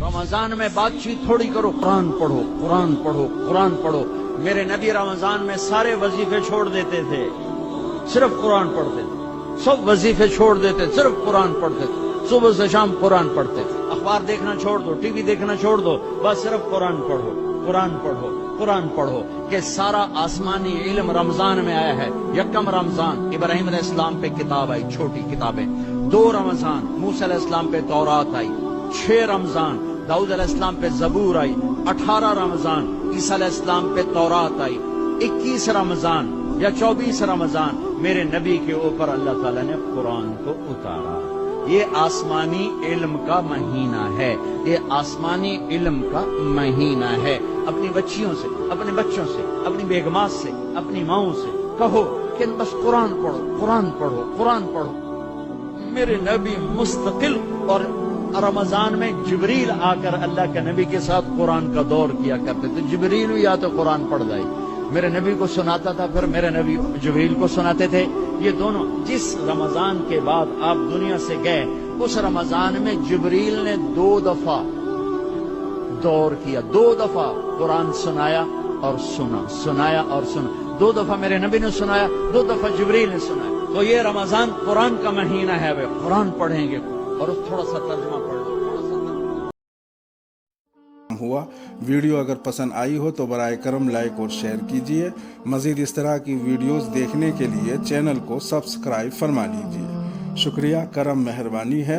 रमजान में बातचीत थोड़ी करो, कुरान पढ़ो, कुरान पढ़ो, कुरान पढ़ो। मेरे नबी रमजान में सारे वजीफे छोड़ देते थे, सिर्फ कुरान पढ़ते थे। सब वजीफे छोड़ देते, सिर्फ कुरान पढ़ते थे। सुबह से शाम कुरान पढ़ते थे। अखबार देखना छोड़ दो, टीवी देखना छोड़ दो, बस सिर्फ कुरान पढ़ो, कुरान पढ़ो, कुरान पढ़ो। कि सारा आसमानी इल्म रमजान में आया है। यकम रमजान इब्राहिम अलैहिस्सलाम पे किताब आई, छोटी किताबें। 2 रमजान मूसा अलैहिस्सलाम पे तौरात आई। 6 रमजान दाऊद अलैहिस्सलाम पे जबूर आई। 18 रमजान ईसा अलैहिस्सलाम पे तौरात आई। 21 रमजान या 24 रमजान मेरे नबी के ऊपर अल्लाह ताला ने कुरान को उतारा। ये आसमानी इल्म का महीना है, ये आसमानी इल्म का महीना है। अपनी बच्चियों से, अपने बच्चों से, अपनी बेगमात से, अपनी माओं से कहो कि बस कुरान पढ़ो, कुरान पढ़ो, कुरान पढ़ो। मेरे नबी मुस्तकिल और रमजान में जिब्रील आकर अल्लाह के नबी के साथ कुरान का दौर किया करते थे। जिब्रील या तो कुरान पढ़ जाए, मेरे नबी को सुनाता था, फिर मेरे नबी जिब्रील को सुनाते थे। ये दोनों जिस रमजान के बाद आप दुनिया से गए, उस रमजान में जिब्रील ने 2 दफा दौर किया, 2 दफा कुरान सुनाया और सुना, सुनाया और सुना। 2 दफा मेरे नबी ने सुनाया, 2 दफा जिब्रील ने सुनाया। तो ये रमजान कुरान का महीना है, वे कुरान पढ़ेंगे और थोड़ा सा तर्जुमा पढ़ लो। हुआ वीडियो अगर पसंद आई हो तो बराए करम लाइक और शेयर कीजिए। मज़ीद इस तरह की वीडियोस देखने के लिए चैनल को सब्सक्राइब फरमा लीजिए। शुक्रिया, करम, मेहरबानी है।